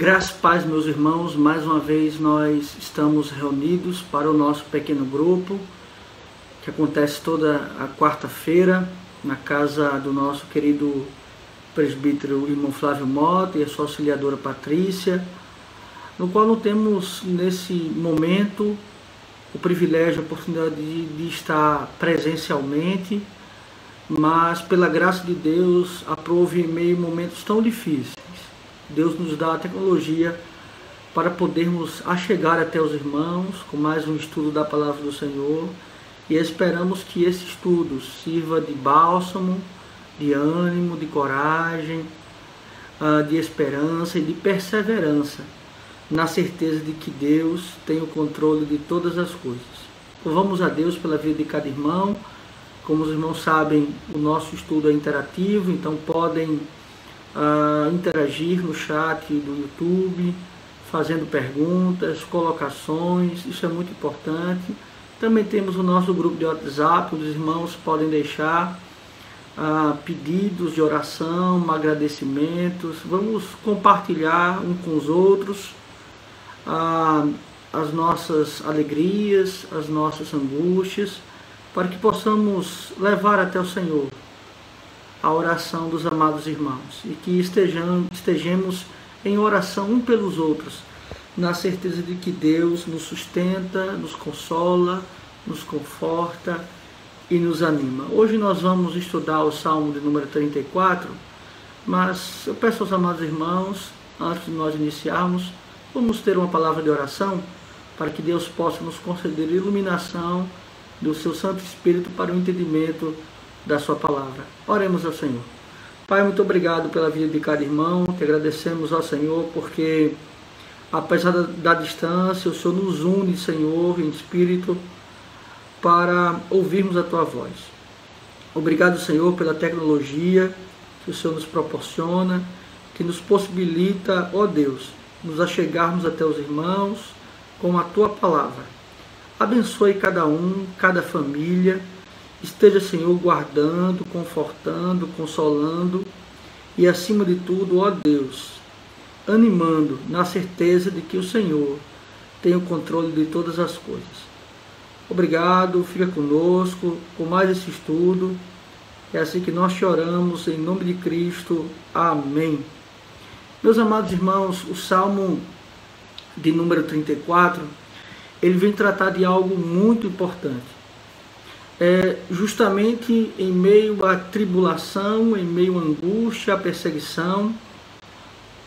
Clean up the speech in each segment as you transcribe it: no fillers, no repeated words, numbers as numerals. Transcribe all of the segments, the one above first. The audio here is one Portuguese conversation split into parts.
Graças e paz, meus irmãos, mais uma vez nós estamos reunidos para o nosso pequeno grupo, que acontece toda a quarta-feira, na casa do nosso querido presbítero irmão Flávio Mota e a sua auxiliadora Patrícia, no qual não temos nesse momento o privilégio, a oportunidade de estar presencialmente, mas pela graça de Deus, aprove em meio a momentos tão difíceis. Deus nos dá a tecnologia para podermos achegar até os irmãos com mais um estudo da Palavra do Senhor, e esperamos que esse estudo sirva de bálsamo, de ânimo, de coragem, de esperança e de perseverança, na certeza de que Deus tem o controle de todas as coisas. Louvamos a Deus pela vida de cada irmão. Como os irmãos sabem, o nosso estudo é interativo, então podem interagir no chat do YouTube, fazendo perguntas, colocações, isso é muito importante. Também temos o nosso grupo de WhatsApp, os irmãos podem deixar pedidos de oração, agradecimentos, vamos compartilhar uns com os outros as nossas alegrias, as nossas angústias, para que possamos levar até o Senhor a oração dos amados irmãos, e que estejamos em oração um pelos outros, na certeza de que Deus nos sustenta, nos consola, nos conforta e nos anima. Hoje nós vamos estudar o Salmo de número 34, mas eu peço aos amados irmãos, antes de nós iniciarmos, vamos ter uma palavra de oração, para que Deus possa nos conceder iluminação do seu Santo Espírito para o entendimento da sua palavra. Oremos ao Senhor. Pai, muito obrigado pela vida de cada irmão. Te agradecemos ao Senhor porque, apesar da distância, o Senhor nos une, Senhor, em espírito, para ouvirmos a tua voz. Obrigado, Senhor, pela tecnologia que o Senhor nos proporciona, que nos possibilita, ó Deus, nos achegarmos até os irmãos com a tua palavra. Abençoe cada um, cada família. Esteja, Senhor, guardando, confortando, consolando e, acima de tudo, ó Deus, animando na certeza de que o Senhor tem o controle de todas as coisas. Obrigado, fica conosco com mais esse estudo. É assim que nós te oramos, em nome de Cristo. Amém. Meus amados irmãos, o Salmo de número 34, ele vem tratar de algo muito importante. Justamente em meio à tribulação, em meio à angústia, à perseguição,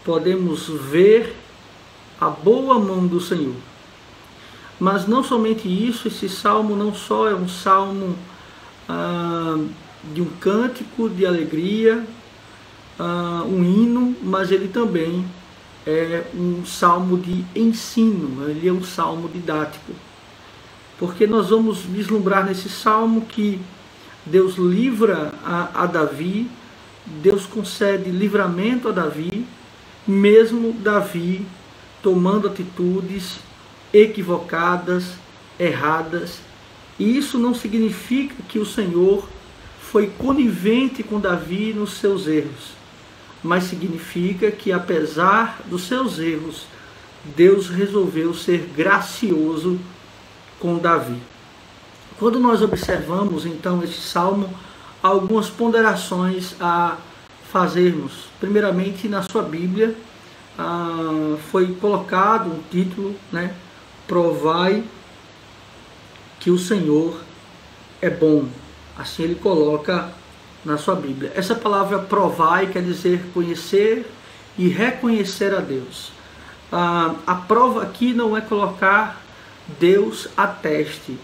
podemos ver a boa mão do Senhor. Mas não somente isso, esse salmo não só é um salmo de um cântico de alegria, um hino, mas ele também é um salmo de ensino, ele é um salmo didático. Porque nós vamos vislumbrar nesse salmo que Deus livra a Davi, Deus concede livramento a Davi, mesmo Davi tomando atitudes equivocadas, erradas. E isso não significa que o Senhor foi conivente com Davi nos seus erros, mas significa que, apesar dos seus erros, Deus resolveu ser gracioso com Davi. Quando nós observamos então esse salmo, há algumas ponderações a fazermos. Primeiramente, na sua Bíblia foi colocado um título, né? Provai que o Senhor é bom. Assim ele coloca na sua Bíblia. Essa palavra provai quer dizer conhecer e reconhecer a Deus. A prova aqui não é colocar Deus a teste,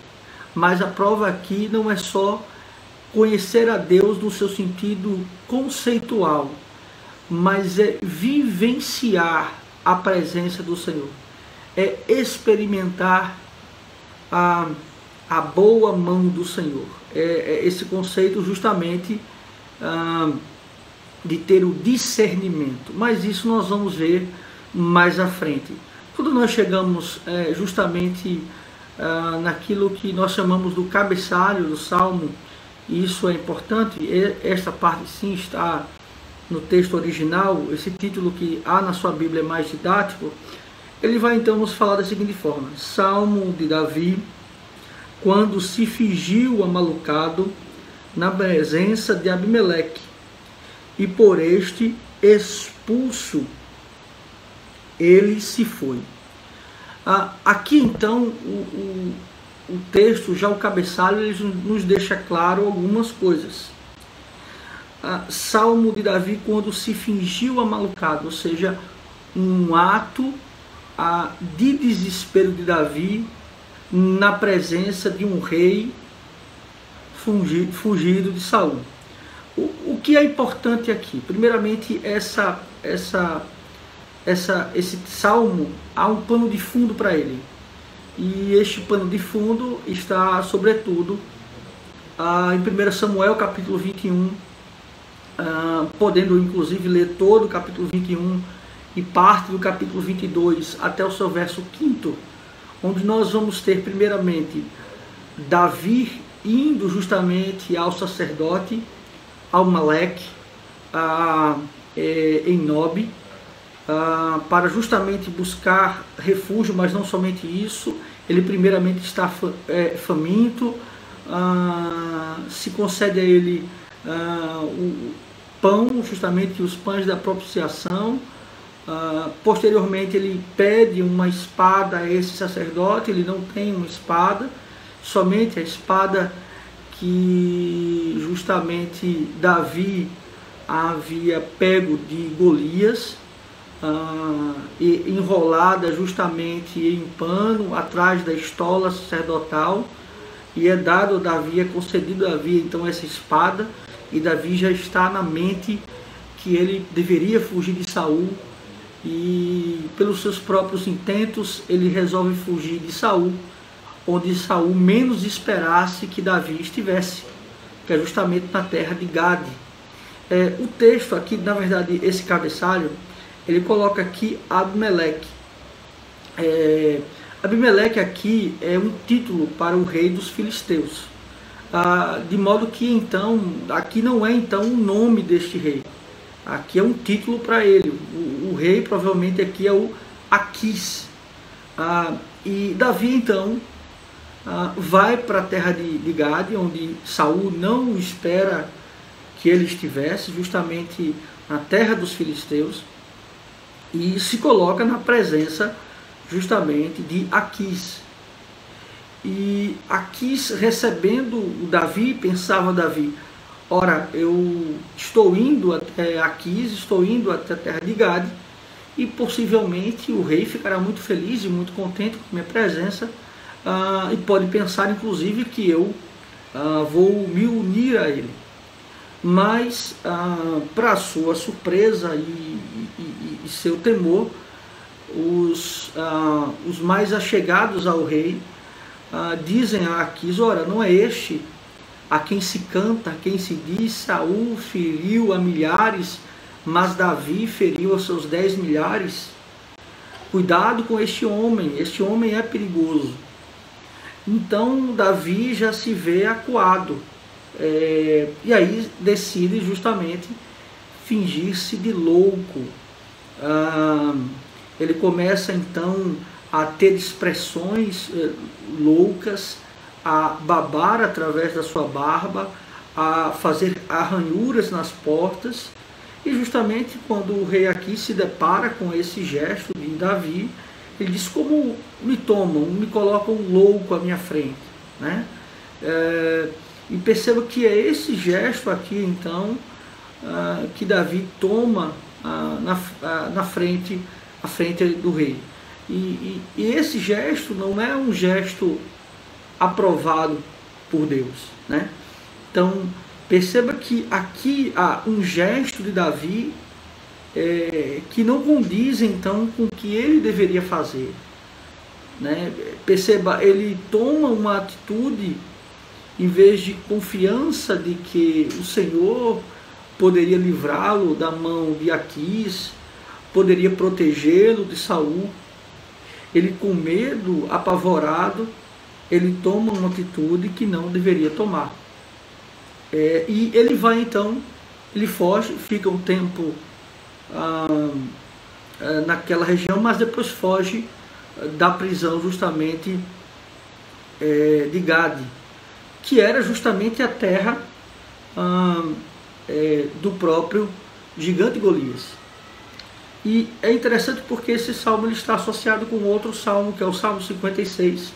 mas a prova aqui não é só conhecer a Deus no seu sentido conceitual, mas é vivenciar a presença do Senhor, é experimentar a boa mão do Senhor. É esse conceito justamente de ter o discernimento, mas isso nós vamos ver mais à frente. Quando nós chegamos justamente naquilo que nós chamamos do cabeçalho do Salmo, e isso é importante, esta parte sim está no texto original, esse título que há na sua Bíblia é mais didático, ele vai então nos falar da seguinte forma: Salmo de Davi, quando se fingiu amalucado na presença de Abimeleque, e por este expulso ele se foi. Aqui então o texto, já o cabeçalho, ele nos deixa claro algumas coisas. Salmo de Davi, quando se fingiu amalucado, ou seja, um ato de desespero de Davi na presença de um rei fugido de Saul. O que é importante aqui? Primeiramente, esse salmo, há um pano de fundo para ele. E este pano de fundo está, sobretudo, em 1 Samuel, capítulo 21, podendo inclusive ler todo o capítulo 21 e parte do capítulo 22 até o seu verso 5º, onde nós vamos ter primeiramente Davi indo justamente ao sacerdote, ao Maleque, em Nob, para justamente buscar refúgio, mas não somente isso, ele primeiramente está faminto, se concede a ele o pão, justamente os pães da propiciação. Posteriormente ele pede uma espada a esse sacerdote, ele não tem uma espada, somente a espada que justamente Davi havia pego de Golias, enrolada justamente em pano atrás da estola sacerdotal, e é dado a Davi, é concedido a Davi então essa espada, e Davi já está na mente que ele deveria fugir de Saul, e pelos seus próprios intentos ele resolve fugir de Saul, onde Saul menos esperasse que Davi estivesse, que é justamente na terra de Gade. O texto aqui, na verdade, esse cabeçalho, ele coloca aqui Abimeleque. Abimeleque aqui é um título para o rei dos filisteus, de modo que então, aqui não é então o nome deste rei, aqui é um título para ele. O rei provavelmente aqui é o Aquis. E Davi então vai para a terra de Gade, onde Saul não espera que ele estivesse, justamente na terra dos filisteus, e se coloca na presença justamente de Aquis. E Aquis, recebendo o Davi, pensava Davi: ora, eu estou indo até Aquis, estou indo até a terra de Gade, e possivelmente o rei ficará muito feliz e muito contente com a minha presença, e pode pensar inclusive que eu vou me unir a ele. Mas, para sua surpresa e seu temor, os mais achegados ao rei dizem a Aquis: ora, não é este a quem se canta, a quem se diz: Saul feriu a milhares, mas Davi feriu aos seus 10 milhares? Cuidado com este homem é perigoso. Então Davi já se vê acuado, e aí decide justamente fingir-se de louco. Ele começa então a ter expressões loucas, a babar através da sua barba, a fazer arranhuras nas portas, e justamente quando o rei aqui se depara com esse gesto de Davi, ele diz: como me tomam, me colocam louco à minha frente, né? E perceba que é esse gesto aqui então que Davi toma à frente do rei. E esse gesto não é um gesto aprovado por Deus, né? Então perceba que aqui há um gesto de Davi que não condiz então com o que ele deveria fazer, né? Perceba, ele toma uma atitude, em vez de confiança de que o Senhor poderia livrá-lo da mão de Aquis, poderia protegê-lo de Saul. Ele, com medo, apavorado, ele toma uma atitude que não deveria tomar. E ele vai então Ele foge, fica um tempo naquela região, mas depois foge da prisão justamente de Gade, que era justamente a terra do próprio gigante Golias. E é interessante porque esse salmo ele está associado com outro salmo, que é o Salmo 56,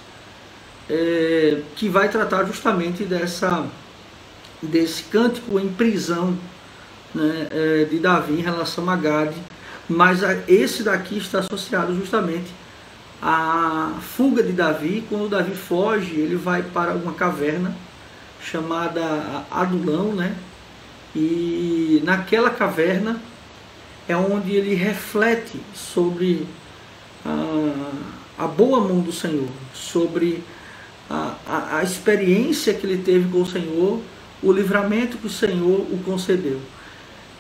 que vai tratar justamente desse cântico em prisão, né, de Davi em relação a Gade, mas esse daqui está associado justamente à fuga de Davi. Quando Davi foge, ele vai para uma caverna chamada Adulão, né? E naquela caverna é onde ele reflete sobre a boa mão do Senhor, sobre a experiência que ele teve com o Senhor, o livramento que o Senhor o concedeu.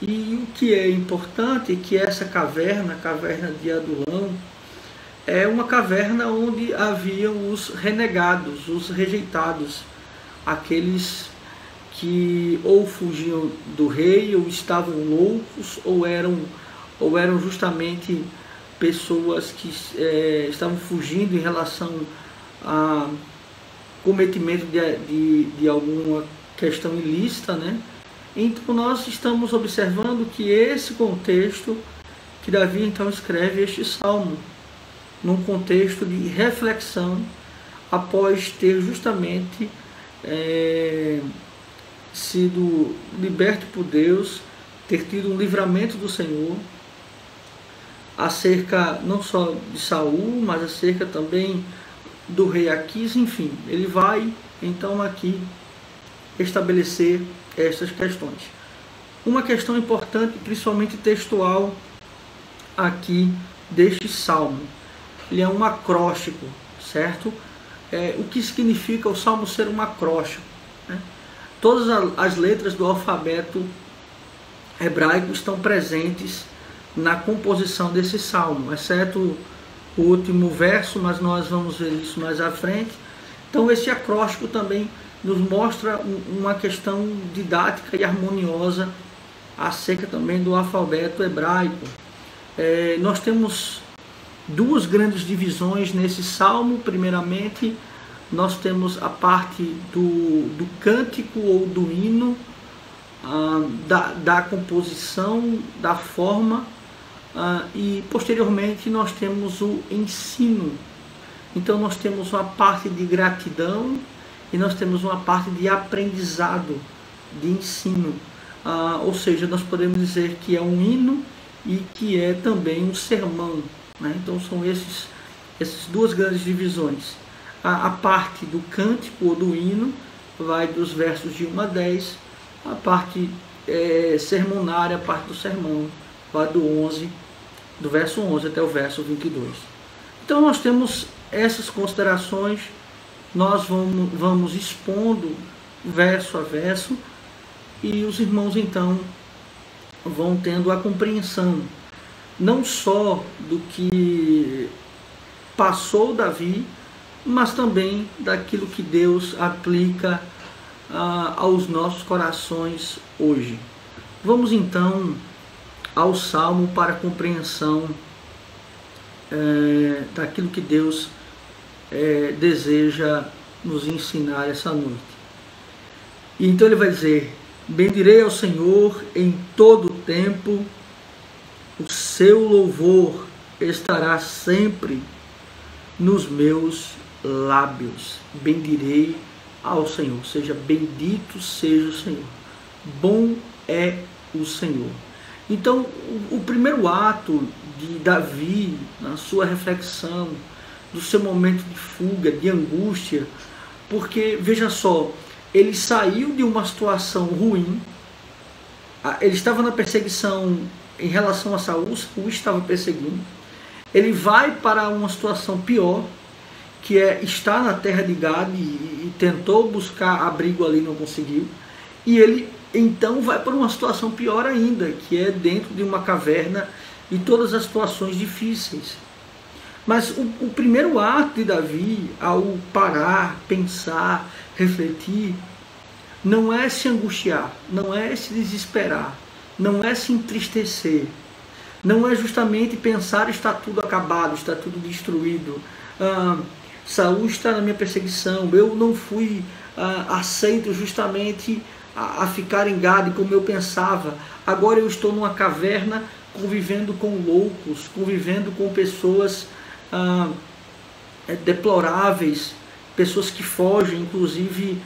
E o que é importante é que essa caverna, a caverna de Adulão, é uma caverna onde haviam os renegados, os rejeitados, aqueles que ou fugiam do rei, ou estavam loucos, ou eram justamente pessoas que estavam fugindo em relação a cometimento de alguma questão ilícita, né? Então nós estamos observando que esse contexto que Davi então escreve este salmo, num contexto de reflexão, após ter justamente sido liberto por Deus, ter tido um livramento do Senhor, acerca não só de Saul, mas acerca também do rei Aquis. Enfim, ele vai então aqui estabelecer estas questões. Uma questão importante, principalmente textual, aqui deste salmo. Ele é um acróstico, certo? O que significa o salmo ser um acróstico, né? Todas as letras do alfabeto hebraico estão presentes na composição desse salmo, exceto o último verso, mas nós vamos ver isso mais à frente. Então esse acróstico também nos mostra uma questão didática e harmoniosa acerca também do alfabeto hebraico. Nós temos duas grandes divisões nesse salmo. Primeiramente, nós temos a parte do cântico ou do hino, da composição, da forma, e posteriormente nós temos o ensino. Então nós temos uma parte de gratidão e nós temos uma parte de aprendizado, de ensino. Ou seja, nós podemos dizer que é um hino e que é também um sermão, né? Então são essas duas grandes divisões. A parte do cântico ou do hino vai dos versos de 1 a 10, a parte sermonária, a parte do sermão, vai do verso 11 até o verso 22. Então nós temos essas considerações, nós vamos expondo verso a verso, e os irmãos então vão tendo a compreensão não só do que passou Davi, mas também daquilo que Deus aplica aos nossos corações hoje. Vamos então ao Salmo para a compreensão daquilo que Deus deseja nos ensinar essa noite. E então ele vai dizer: bendirei ao Senhor em todo o tempo, o seu louvor estará sempre nos meus lábios. Bendirei ao Senhor, seja bendito seja o Senhor, bom é o Senhor. Então o primeiro ato de Davi, na sua reflexão, do seu momento de fuga, de angústia, porque veja só, ele saiu de uma situação ruim, ele estava na perseguição em relação a Saul, Saul estava perseguindo, ele vai para uma situação pior, que é estar na terra de Gade, e tentou buscar abrigo ali, não conseguiu, e ele então vai para uma situação pior ainda, que é dentro de uma caverna e todas as situações difíceis. Mas o primeiro ato de Davi, ao parar, pensar, refletir, não é se angustiar, não é se desesperar, não é se entristecer, não é justamente pensar está tudo acabado, está tudo destruído, Saul está na minha perseguição, eu não fui aceito justamente a ficar em Gade como eu pensava, agora eu estou numa caverna convivendo com loucos, convivendo com pessoas deploráveis, pessoas que fogem, inclusive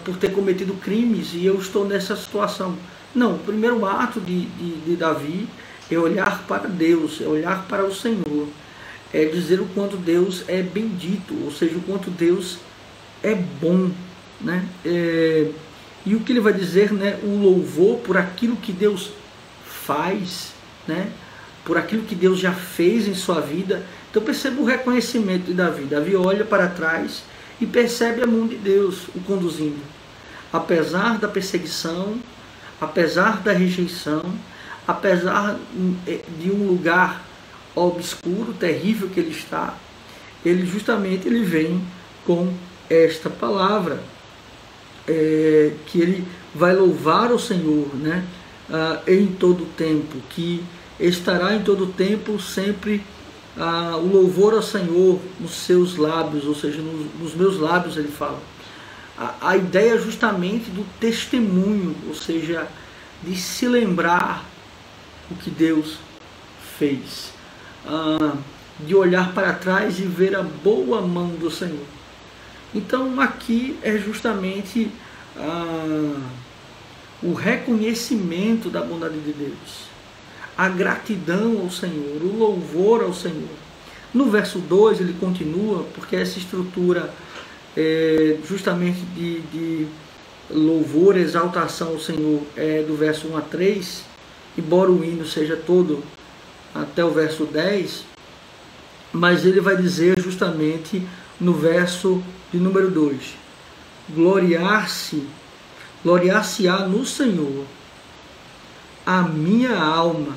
por ter cometido crimes, e eu estou nessa situação. Não, o primeiro ato de Davi é olhar para Deus, é olhar para o Senhor, é dizer o quanto Deus é bendito, ou seja, o quanto Deus é bom, né? E o que ele vai dizer, né? O louvor por aquilo que Deus faz, né? Por aquilo que Deus já fez em sua vida. Então perceba o reconhecimento de Davi. Davi olha para trás e percebe a mão de Deus o conduzindo. Apesar da perseguição, apesar da rejeição, apesar de um lugar obscuro, terrível que ele está, ele justamente vem com esta palavra, que ele vai louvar o Senhor, né? Em todo tempo, que estará em todo tempo sempre o louvor ao Senhor nos seus lábios, ou seja, nos meus lábios, ele fala. A ideia justamente do testemunho, ou seja, de se lembrar o que Deus fez, de olhar para trás e ver a boa mão do Senhor. Então aqui é justamente o reconhecimento da bondade de Deus, a gratidão ao Senhor, o louvor ao Senhor. No verso 2 ele continua, porque essa estrutura justamente de louvor, exaltação ao Senhor é do verso 1 a 3, embora o hino seja todo até o verso 10, mas ele vai dizer justamente no verso de número 2, gloriar-se-á no Senhor a minha alma,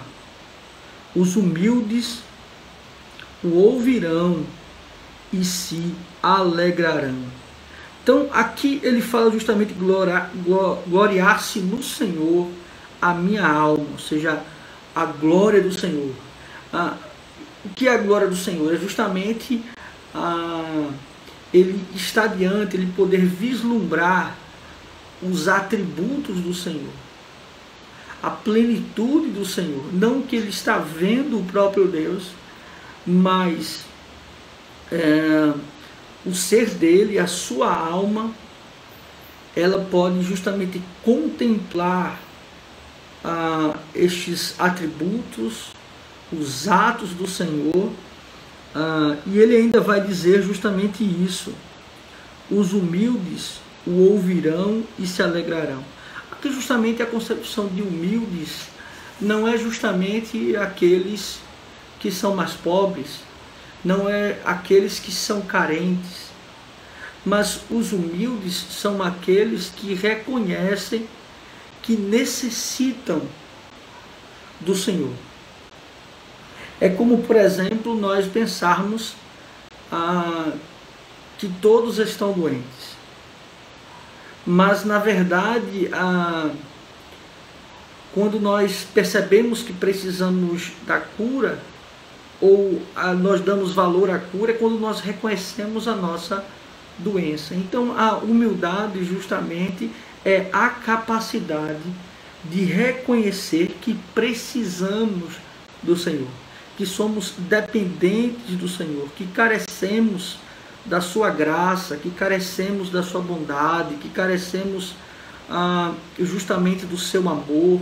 os humildes o ouvirão e se alegrarão. Então aqui ele fala justamente gloriar-se no Senhor a minha alma, ou seja, a glória do Senhor. O que é a glória do Senhor? É justamente ele está diante, ele poder vislumbrar os atributos do Senhor, a plenitude do Senhor. Não que ele está vendo o próprio Deus, mas o ser dele, a sua alma, ela pode justamente contemplar estes atributos, os atos do Senhor, e ele ainda vai dizer justamente isso: os humildes o ouvirão e se alegrarão. Aqui justamente a concepção de humildes não é justamente aqueles que são mais pobres, não é aqueles que são carentes, mas os humildes são aqueles que reconhecem que necessitam do Senhor. É como, por exemplo, nós pensarmos que todos estão doentes, mas na verdade quando nós percebemos que precisamos da cura, ou nós damos valor à cura, é quando nós reconhecemos a nossa doença. Então a humildade justamente é a capacidade de reconhecer que precisamos do Senhor, que somos dependentes do Senhor, que carecemos da sua graça, que carecemos da sua bondade, que carecemos justamente do seu amor.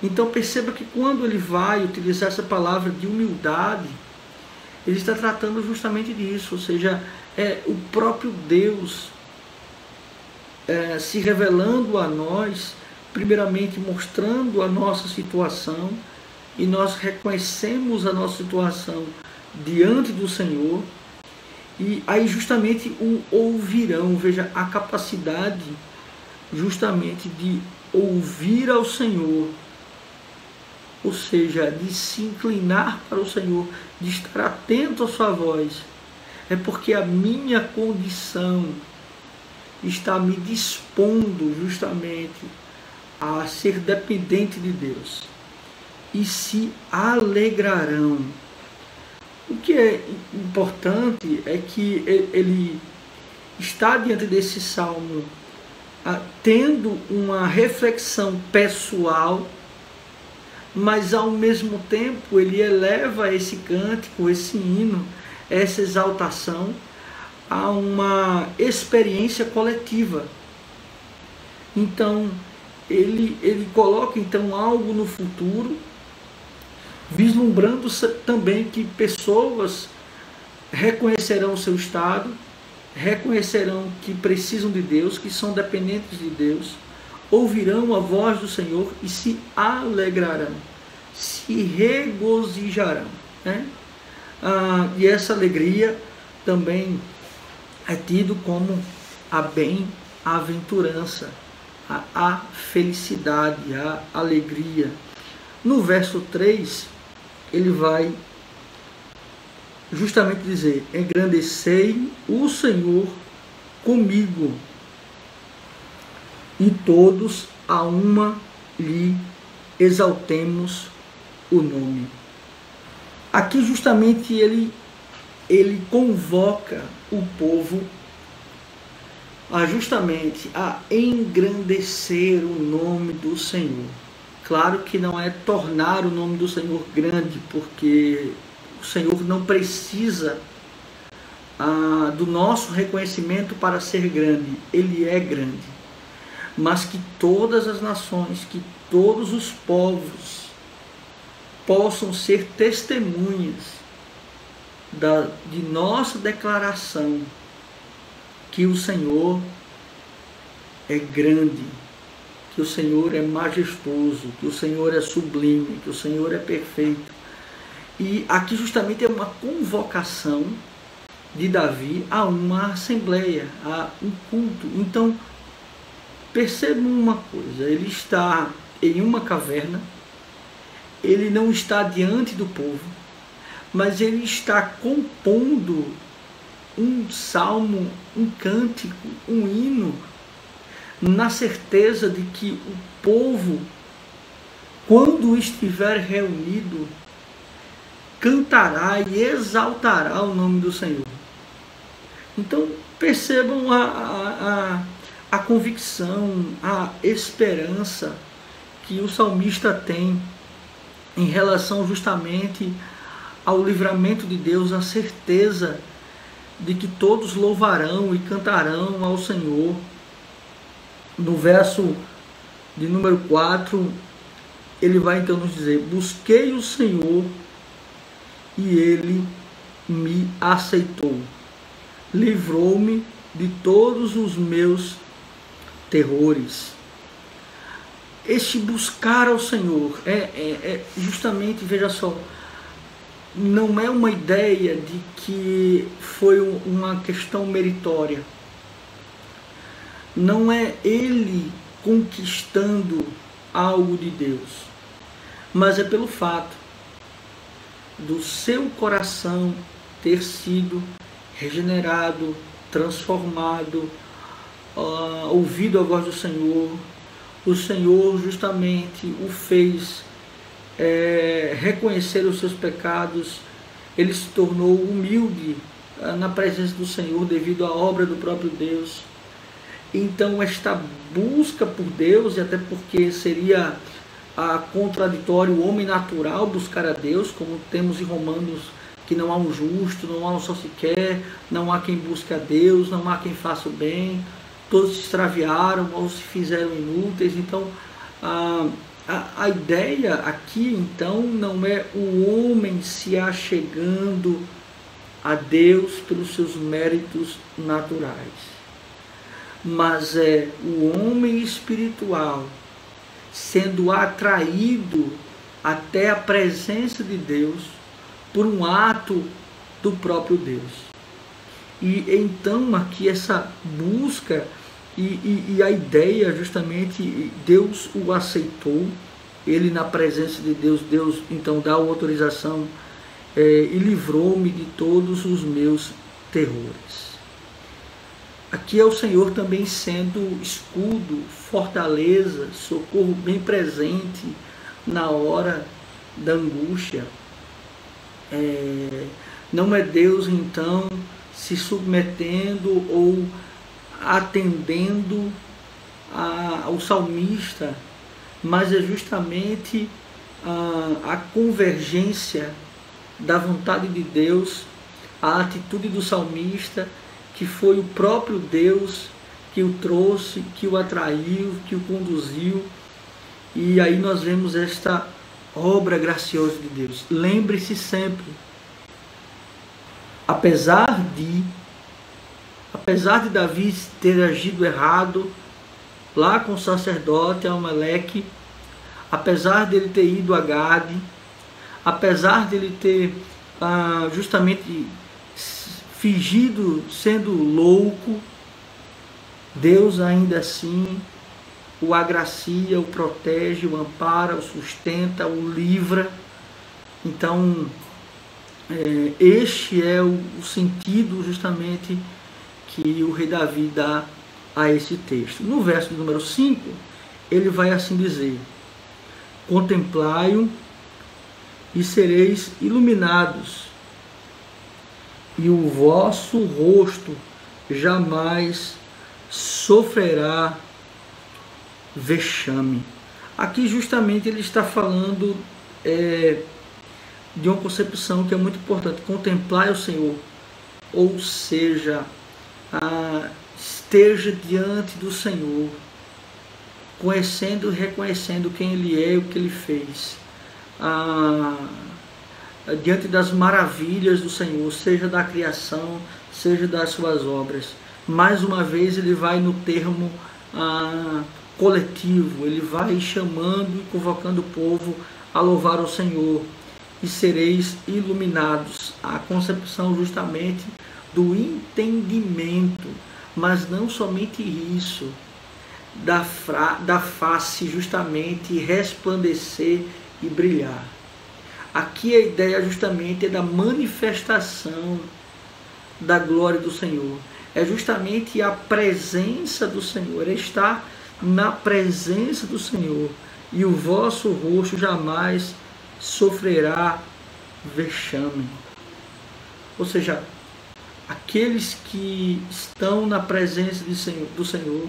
Então perceba que quando ele vai utilizar essa palavra de humildade, ele está tratando justamente disso, ou seja, o próprio Deus se revelando a nós, primeiramente mostrando a nossa situação, e nós reconhecemos a nossa situação diante do Senhor, e aí justamente o ouvirão. Veja a capacidade justamente de ouvir ao Senhor, ou seja, de se inclinar para o Senhor, de estar atento à sua voz. É porque a minha condição está me dispondo justamente a ser dependente de Deus e se alegrarão. O que é importante é que ele está diante desse salmo tendo uma reflexão pessoal, mas ao mesmo tempo ele eleva esse cântico, esse hino, essa exaltação a uma experiência coletiva. Então ele coloca então algo no futuro, vislumbrando também que pessoas reconhecerão o seu estado, reconhecerão que precisam de Deus, que são dependentes de Deus, ouvirão a voz do Senhor e se alegrarão, se regozijarão, né? E essa alegria também é tido como a bem-aventurança, a felicidade, a alegria. No verso 3, ele vai justamente dizer: engrandecei o Senhor comigo, e todos a uma lhe exaltemos o nome. Aqui justamente ele convoca o povo justamente a engrandecer o nome do Senhor. Claro que não é tornar o nome do Senhor grande, porque o Senhor não precisa do nosso reconhecimento para ser grande. Ele é grande. Mas que todas as nações, que todos os povos possam ser testemunhas de nossa declaração que o Senhor é grande, que o Senhor é majestoso, que o Senhor é sublime, que o Senhor é perfeito. E aqui justamente é uma convocação de Davi a uma assembleia, a um culto. Então, percebam uma coisa: ele está em uma caverna, ele não está diante do povo, mas ele está compondo um salmo, um cântico, um hino, na certeza de que o povo, quando estiver reunido, cantará e exaltará o nome do Senhor. Então percebam a convicção, a esperança que o salmista tem em relação justamente ao livramento de Deus, a certeza de que todos louvarão e cantarão ao Senhor. No verso de número 4, ele vai então nos dizer: busquei o Senhor e ele me aceitou, livrou-me de todos os meus terrores. Este buscar ao Senhor justamente, veja só, não é uma ideia de que foi uma questão meritória. Não é ele conquistando algo de Deus, mas é pelo fato do seu coração ter sido regenerado, transformado, ouvido a voz do Senhor. O Senhor justamente o fez reconhecer os seus pecados. Ele se tornou humilde na presença do Senhor devido à obra do próprio Deus. Então esta busca por Deus, e até porque seria contraditório o homem natural buscar a Deus, como temos em Romanos, que não há um justo, não há um só sequer, não há quem busque a Deus, não há quem faça o bem, todos se extraviaram ou se fizeram inúteis. Então a ideia aqui então não é o homem se achegando a Deus pelos seus méritos naturais, mas é o homem espiritual sendo atraído até a presença de Deus por um ato do próprio Deus. E então aqui essa busca e a ideia justamente, Deus o aceitou, ele na presença de Deus, Deus então dá a autorização e livrou-me de todos os meus terrores. Aqui é o Senhor também sendo escudo, fortaleza, socorro bem presente na hora da angústia. Não é Deus, então, se submetendo ou atendendo ao salmista, mas é justamente a convergência da vontade de Deus, a atitude do salmista, que foi o próprio Deus que o trouxe, que o atraiu, que o conduziu. E aí nós vemos esta obra graciosa de Deus. Lembre-se sempre, apesar de Davi ter agido errado lá com o sacerdote Amaleque, apesar dele ter ido a Gade, apesar dele ter justamente fingido sendo louco, Deus ainda assim o agracia, o protege, o ampara, o sustenta, o livra. Então, este é o sentido justamente que o rei Davi dá a esse texto. No verso número 5, ele vai assim dizer: contemplai-o e sereis iluminados, e o vosso rosto jamais sofrerá vexame. Aqui justamente ele está falando de uma concepção que é muito importante: contemplar o Senhor, ou seja, esteja diante do Senhor, conhecendo e reconhecendo quem Ele é e o que Ele fez, diante das maravilhas do Senhor, seja da criação, seja das suas obras. Mais uma vez ele vai no termo coletivo, ele vai chamando e convocando o povo a louvar o Senhor. E sereis iluminados. A concepção justamente do entendimento, mas não somente isso, da face justamente resplandecer e brilhar. Aqui a ideia justamente é da manifestação da glória do Senhor. É justamente a presença do Senhor, é estar na presença do Senhor. E o vosso rosto jamais sofrerá vexame. Ou seja, aqueles que estão na presença do Senhor,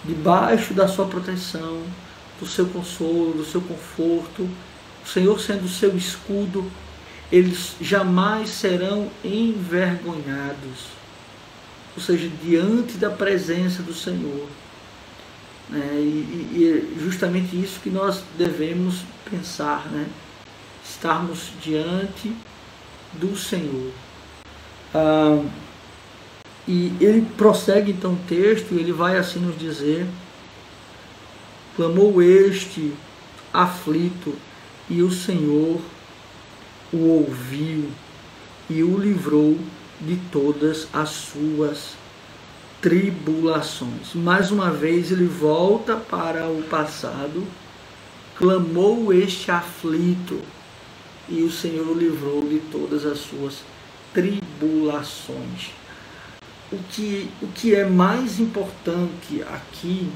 debaixo da sua proteção, do seu consolo, do seu conforto, o Senhor sendo o seu escudo, eles jamais serão envergonhados. Ou seja, diante da presença do Senhor. E é justamente isso que nós devemos pensar, né? Estarmos diante do Senhor. E ele prossegue então o texto, e ele vai assim nos dizer: clamou este aflito, e o Senhor o ouviu e o livrou de todas as suas tribulações. Mais uma vez ele volta para o passado. Clamou este aflito, e o Senhor o livrou de todas as suas tribulações. O que é mais importante aqui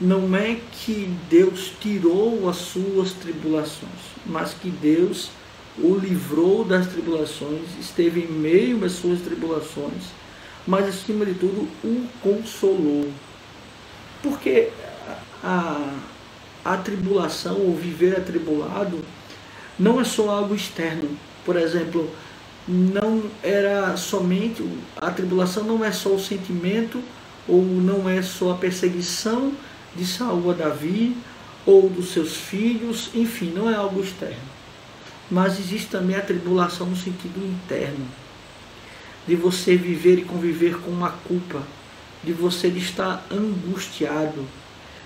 não é que Deus tirou as suas tribulações, mas que Deus o livrou das tribulações, esteve em meio às suas tribulações, mas acima de tudo o consolou. Porque a tribulação, ou viver atribulado, não é só algo externo. Por exemplo, não era somente, a tribulação não é só o sentimento, ou não é só a perseguição de Saul a Davi, ou dos seus filhos, enfim, não é algo externo. Mas existe também a tribulação no sentido interno, de você viver e conviver com uma culpa, de você estar angustiado,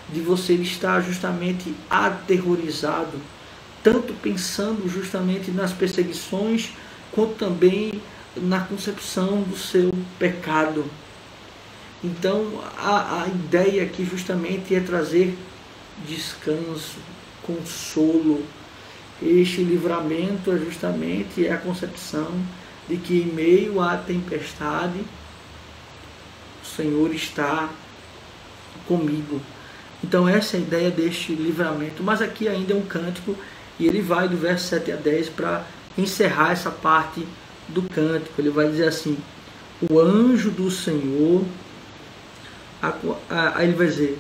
de você estar justamente aterrorizado, tanto pensando justamente nas perseguições, quanto também na concepção do seu pecado. Então a ideia aqui justamente é trazer descanso, consolo. Este livramento é justamente a concepção de que em meio à tempestade Senhor está comigo. Então essa é a ideia deste livramento, mas aqui ainda é um cântico, e ele vai do verso 7 a 10 para encerrar essa parte do cântico. Ele vai dizer assim: o anjo do Senhor, aí ele vai dizer,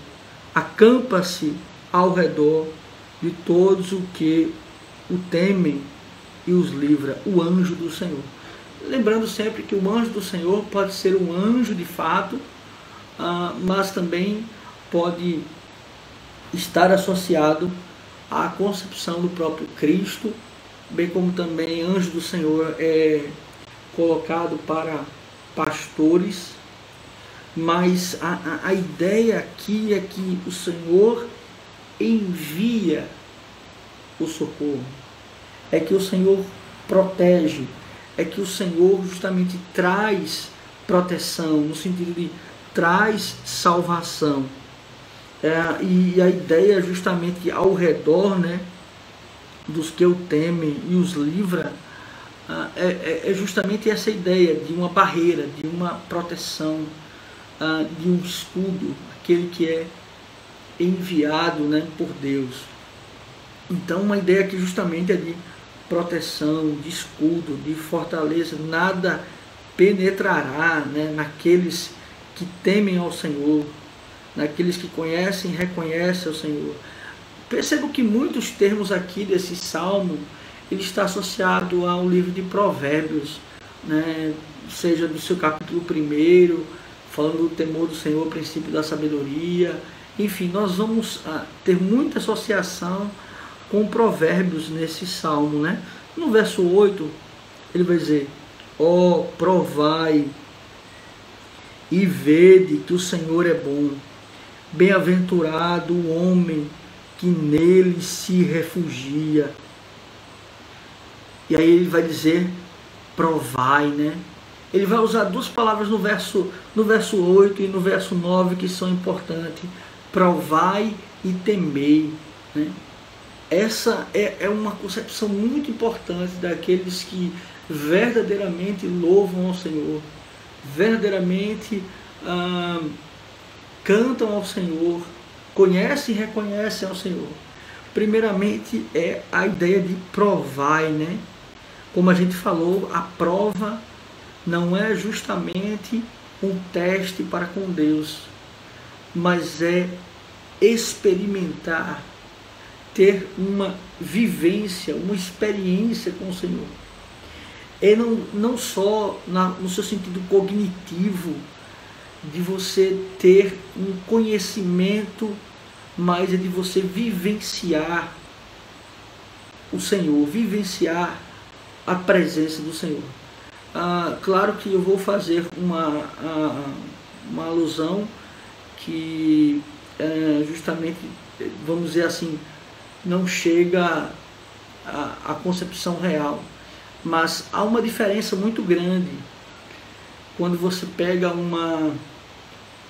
acampa-se ao redor de todos os que o temem e os livra, o anjo do Senhor. Lembrando sempre que o anjo do Senhor pode ser um anjo de fato, mas também pode estar associado à concepção do próprio Cristo, bem como também anjo do Senhor é colocado para pastores, mas a ideia aqui é que o Senhor envia o socorro, é que o Senhor protege, é que o Senhor justamente traz proteção, no sentido de traz salvação. E a ideia justamente ao redor, né, dos que o temem e os livra, é justamente essa ideia de uma barreira, de uma proteção, de um escudo, aquele que é enviado, né, por Deus. Então uma ideia que justamente é de proteção, de escudo, de fortaleza. Nada penetrará, né, naqueles que temem ao Senhor, naqueles que conhecem e reconhecem ao Senhor. Percebo que muitos termos aqui desse salmo, ele está associado ao livro de Provérbios, né, seja do seu capítulo 1, falando do temor do Senhor, princípio da sabedoria. Enfim, nós vamos ter muita associação com Provérbios nesse salmo, né? No verso 8, ele vai dizer: ó, provai e vede que o Senhor é bom, bem-aventurado o homem que nele se refugia. E aí ele vai dizer provai, né? Ele vai usar duas palavras no verso 8 e no verso 9 que são importantes: provai e temei, né? Essa é uma concepção muito importante daqueles que verdadeiramente louvam ao Senhor, verdadeiramente cantam ao Senhor, conhecem e reconhecem ao Senhor. Primeiramente é a ideia de provai, né? Como a gente falou, a prova não é justamente um teste para com Deus, mas é experimentar, ter uma vivência, uma experiência com o Senhor. É não só no seu sentido cognitivo, de você ter um conhecimento, mas é de você vivenciar o Senhor, vivenciar a presença do Senhor. Claro que eu vou fazer uma alusão que justamente, vamos dizer assim, não chega à concepção real, mas há uma diferença muito grande quando você pega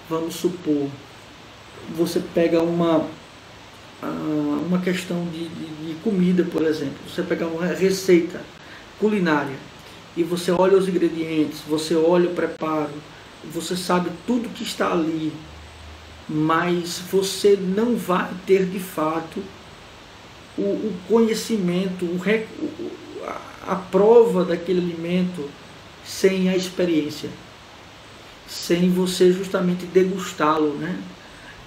vamos supor, você pega uma questão de comida, por exemplo. Você pega uma receita culinária e você olha os ingredientes, você olha o preparo, você sabe tudo que está ali, mas você não vai ter de fato o conhecimento, a prova daquele alimento sem a experiência, sem você justamente degustá-lo, né?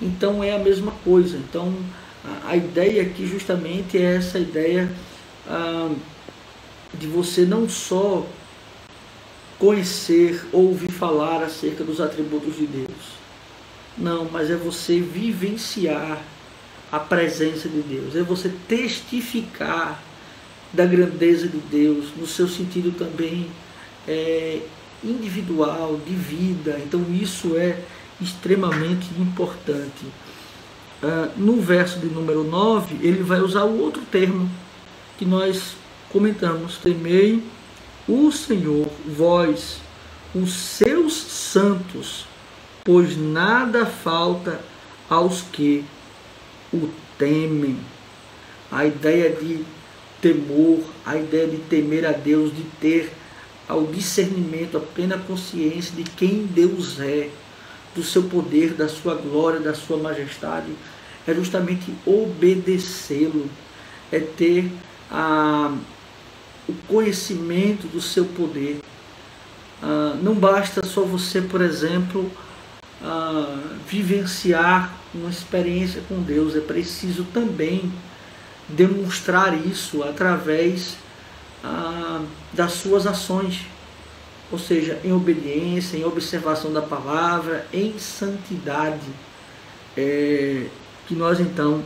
Então é a mesma coisa. Então a ideia aqui justamente é essa ideia de você não só conhecer, ouvir falar acerca dos atributos de Deus, não, mas é você vivenciar a presença de Deus, é você testificar da grandeza de Deus, no seu sentido também individual, de vida. Então isso é extremamente importante. No verso de número 9, ele vai usar o outro termo que nós comentamos: temei o Senhor, vós, os seus santos, pois nada falta aos que o temem. A ideia de temor, a ideia de temer a Deus, de ter ao discernimento, a plena consciência de quem Deus é. do seu poder, da sua glória, da sua majestade, é justamente obedecê-lo, é ter o conhecimento do seu poder. Não basta só você, por exemplo, vivenciar uma experiência com Deus, é preciso também demonstrar isso através das suas ações, ou seja, em obediência, em observação da palavra, em santidade, que nós então,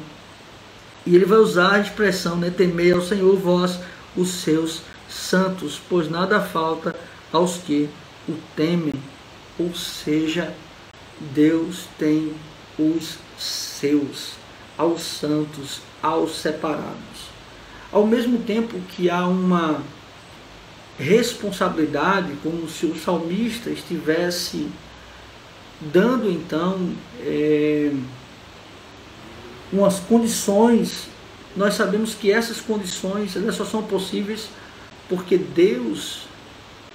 e ele vai usar a expressão, né, temei ao Senhor vós os seus santos, pois nada falta aos que o temem, ou seja, Deus tem os seus, aos santos, aos separados. Ao mesmo tempo que há uma responsabilidade, como se o salmista estivesse dando então umas condições, nós sabemos que essas condições elas só são possíveis porque Deus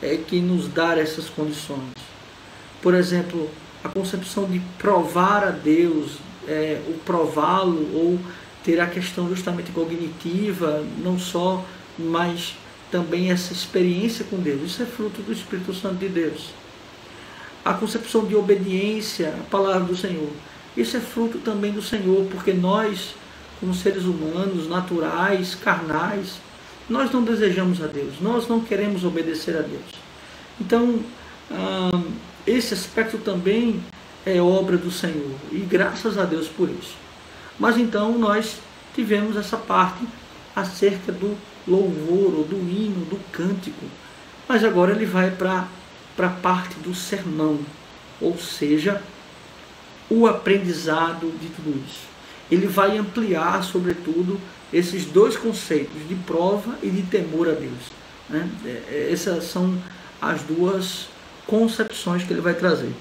é que nos dá essas condições. Por exemplo, a concepção de provar a Deus, o prová-lo, ou ter a questão justamente cognitiva, não só, mas também essa experiência com Deus. Isso é fruto do Espírito Santo de Deus. A concepção de obediência à palavra do Senhor, isso é fruto também do Senhor, porque nós, como seres humanos, naturais, carnais, nós não desejamos a Deus, nós não queremos obedecer a Deus. Então, esse aspecto também é obra do Senhor, e graças a Deus por isso. Mas então nós tivemos essa parte acerca do louvor, ou do hino, do cântico. Mas agora ele vai para a parte do sermão, ou seja, o aprendizado de tudo isso. Ele vai ampliar, sobretudo, esses dois conceitos, de prova e de temor a Deus, né? Essas são as duas concepções que ele vai trazer.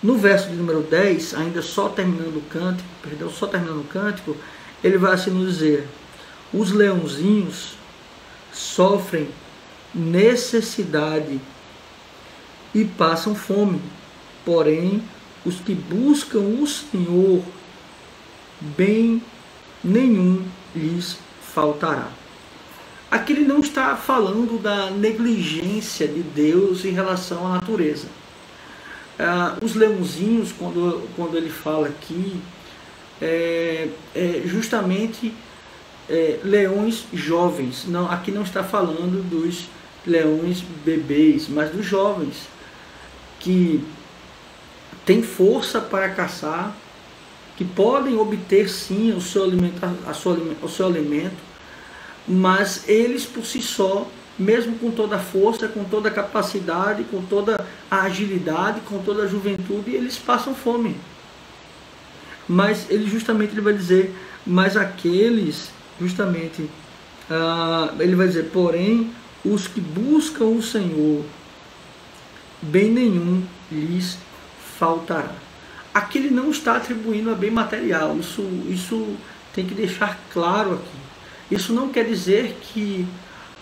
No verso de número 10, ainda só terminando o cântico, ele vai assim nos dizer: os leãozinhos sofrem necessidade e passam fome, porém os que buscam o Senhor, bem nenhum lhes faltará. Aqui ele não está falando da negligência de Deus em relação à natureza. Os leãozinhos, quando ele fala aqui, justamente leões jovens. Não, aqui não está falando dos leões bebês, mas dos jovens, que têm força para caçar, que podem obter sim o seu alimento, mas eles por si só, mesmo com toda a força, com toda a capacidade, com toda a agilidade, com toda a juventude, eles passam fome. Mas ele vai dizer, mas aqueles, justamente, ele vai dizer, porém, os que buscam o Senhor, bem nenhum lhes faltará. Aqui ele não está atribuindo a bem material, isso tem que deixar claro aqui. Isso não quer dizer que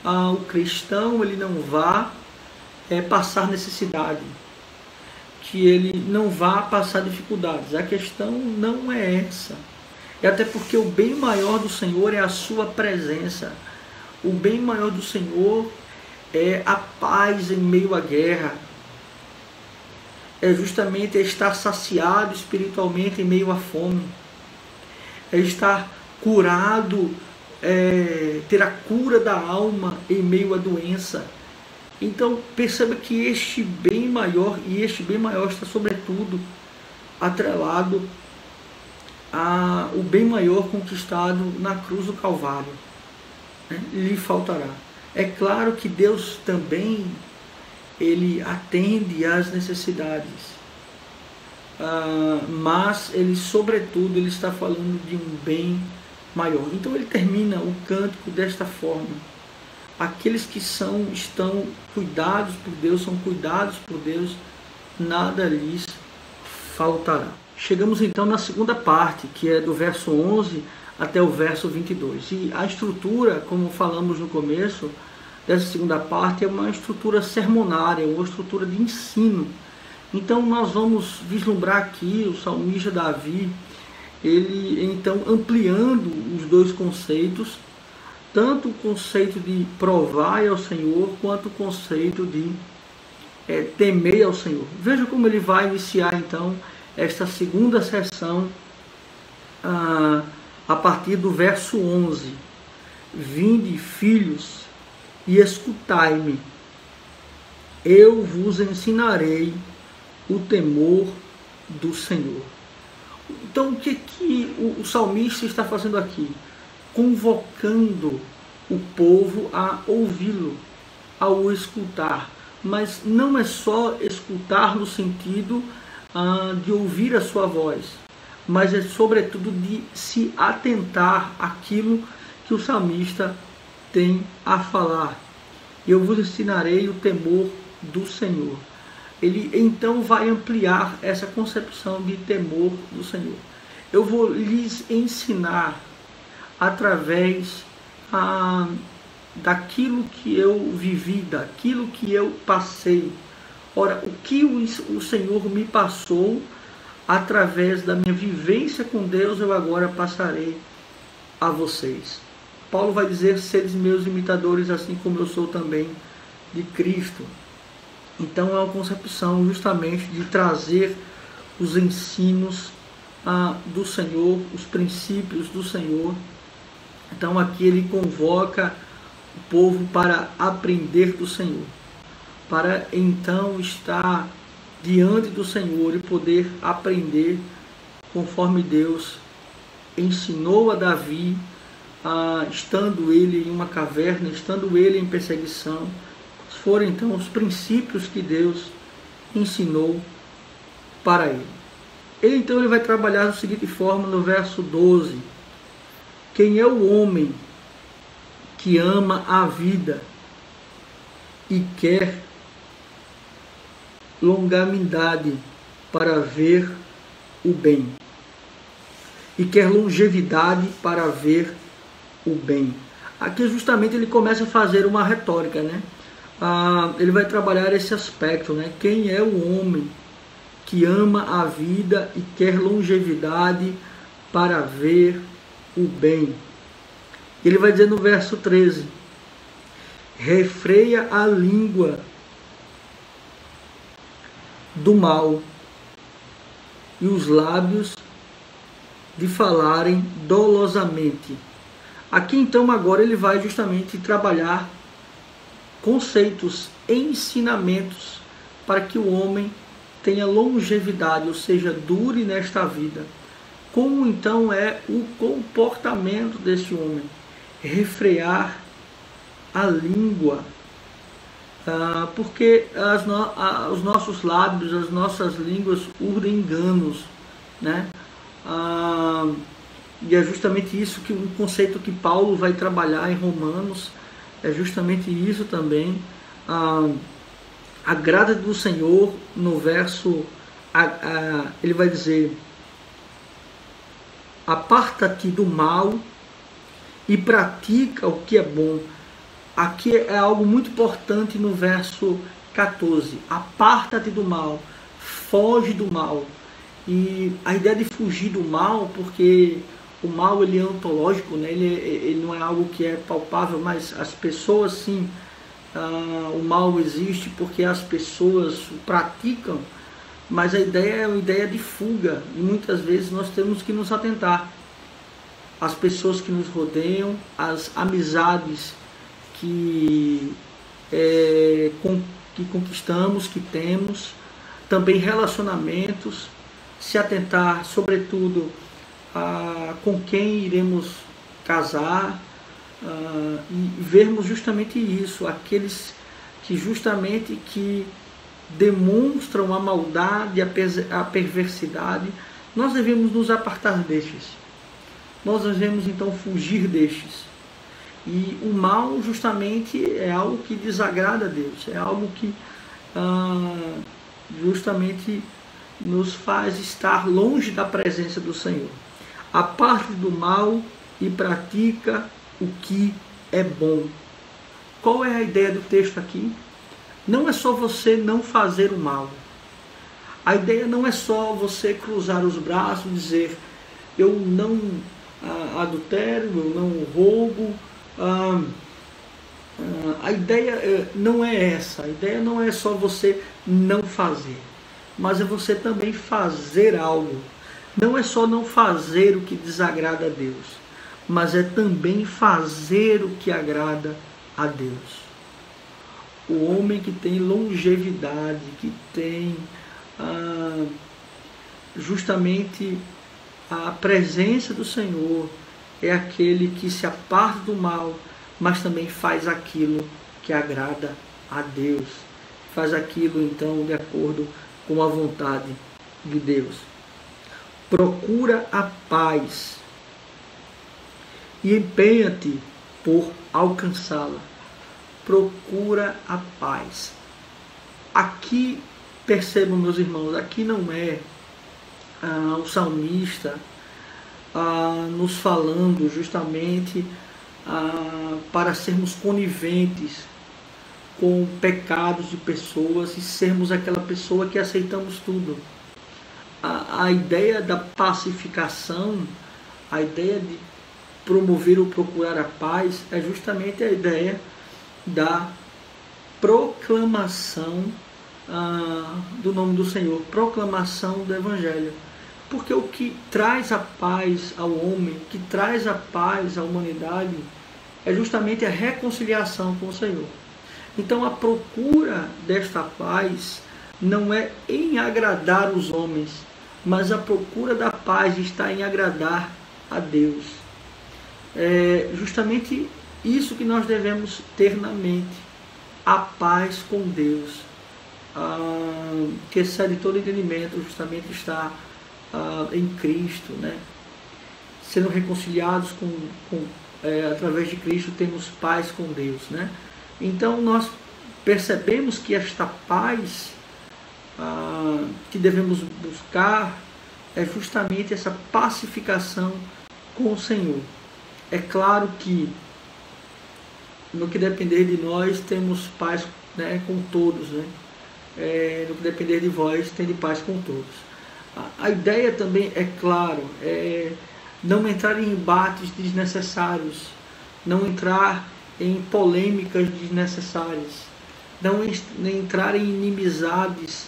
o cristão ele não vá passar necessidade, que ele não vá passar dificuldades. A questão não é essa. Até porque o bem maior do Senhor é a sua presença. O bem maior do Senhor é a paz em meio à guerra. É justamente estar saciado espiritualmente em meio à fome. É estar curado, ter a cura da alma em meio à doença. Então perceba que este bem maior, e este bem maior está sobretudo atrelado ao bem maior conquistado na cruz do Calvário, né? Lhe faltará. É claro que Deus também ele atende às necessidades, mas ele sobretudo ele está falando de um bem maior. Então ele termina o cântico desta forma: aqueles que estão cuidados por Deus, são cuidados por Deus, nada lhes faltará. Chegamos então na segunda parte, que é do verso 11 até o verso 22. E a estrutura, como falamos no começo, dessa segunda parte é uma estrutura sermonária, uma estrutura de ensino, Então nós vamos vislumbrar aqui o salmista Davi, ele então ampliando os dois conceitos, tanto o conceito de provar ao Senhor, quanto o conceito de temer ao Senhor. Veja como ele vai iniciar então esta segunda sessão a partir do verso 11. Vinde, filhos, e escutai-me, eu vos ensinarei o temor do Senhor. Então, o que o salmista está fazendo aqui? Convocando o povo a ouvi-lo, a o escutar. Mas não é só escutar no sentido de ouvir a sua voz, mas é sobretudo de se atentar àquilo que o salmista tem a falar. Eu vos ensinarei o temor do Senhor. Ele então vai ampliar essa concepção de temor do Senhor. Eu vou lhes ensinar através daquilo que eu vivi, daquilo que eu passei. Ora, o que o Senhor me passou através da minha vivência com Deus, eu agora passarei a vocês. Paulo vai dizer: seres meus imitadores, assim como eu sou também de Cristo. Então é uma concepção justamente de trazer os ensinos do Senhor, os princípios do Senhor. Então aqui ele convoca o povo para aprender do Senhor, para então estar diante do Senhor e poder aprender conforme Deus ensinou a Davi, estando ele em uma caverna, estando ele em perseguição. Foram então os princípios que Deus ensinou para ele. Ele vai trabalhar da seguinte forma no verso 12. Quem é o homem que ama a vida e quer longanimidade para ver o bem? E quer longevidade para ver o bem. Aqui justamente ele começa a fazer uma retórica, né? Ele vai trabalhar esse aspecto, né? Quem é o homem que ama a vida e quer longevidade para ver o bem? Ele vai dizer no verso 13: refreia a língua do mal e os lábios de falarem dolosamente. Aqui então agora ele vai justamente trabalhar conceitos, ensinamentos para que o homem tenha longevidade, ou seja, dure nesta vida. Como então é o comportamento desse homem? Refrear a língua, porque os nossos lábios, as nossas línguas urdem enganos, né? E é justamente isso que o conceito que Paulo vai trabalhar em Romanos, é justamente isso também. A graça do Senhor, no verso, ele vai dizer: aparta-te do mal e pratica o que é bom. Aqui é algo muito importante no verso 14. Aparta-te do mal, foge do mal. E a ideia de fugir do mal, porque o mal ele é ontológico, né? Ele não é algo que é palpável, mas as pessoas sim, o mal existe porque as pessoas o praticam, mas a ideia é uma ideia de fuga, e muitas vezes nós temos que nos atentar às pessoas que nos rodeiam, às amizades que conquistamos, que temos, também relacionamentos, se atentar sobretudo com quem iremos casar, e vermos justamente isso, aqueles que justamente que demonstram a maldade, a perversidade. Nós devemos nos apartar destes, nós devemos então fugir destes. E o mal justamente é algo que desagrada a Deus, é algo que justamente nos faz estar longe da presença do Senhor. Aparte do mal e pratica o que é bom. Qual é a ideia do texto aqui? Não é só você não fazer o mal. A ideia não é só você cruzar os braços e dizer: eu não adultero, eu não roubo. A ideia não é essa. A ideia não é só você não fazer, mas é você também fazer algo. Não é só não fazer o que desagrada a Deus, mas é também fazer o que agrada a Deus. O homem que tem longevidade, que tem justamente a presença do Senhor, é aquele que se aparta do mal, mas também faz aquilo que agrada a Deus. Faz aquilo, então, de acordo com a vontade de Deus. Procura a paz e empenha-te por alcançá-la. Procura a paz. Aqui, percebam, meus irmãos, aqui não é o salmista nos falando justamente para sermos coniventes com pecados de pessoas e sermos aquela pessoa que aceitamos tudo. A ideia da pacificação, a ideia de promover ou procurar a paz, é justamente a ideia da proclamação do nome do Senhor, proclamação do Evangelho. Porque o que traz a paz ao homem, o que traz a paz à humanidade, é justamente a reconciliação com o Senhor. Então a procura desta paz não é em agradar os homens, mas a procura da paz está em agradar a Deus. É justamente isso que nós devemos ter na mente, a paz com Deus, que excede todo entendimento, justamente está em Cristo, né? Sendo reconciliados através de Cristo, temos paz com Deus, né? Então nós percebemos que esta paz que devemos buscar é justamente essa pacificação com o Senhor. É claro que no que depender de nós temos paz, né, com todos, né? No que depender de vós, tende paz com todos. A ideia também, é claro, é não entrar em embates desnecessários, não entrar em polêmicas desnecessárias, não entrar em inimizades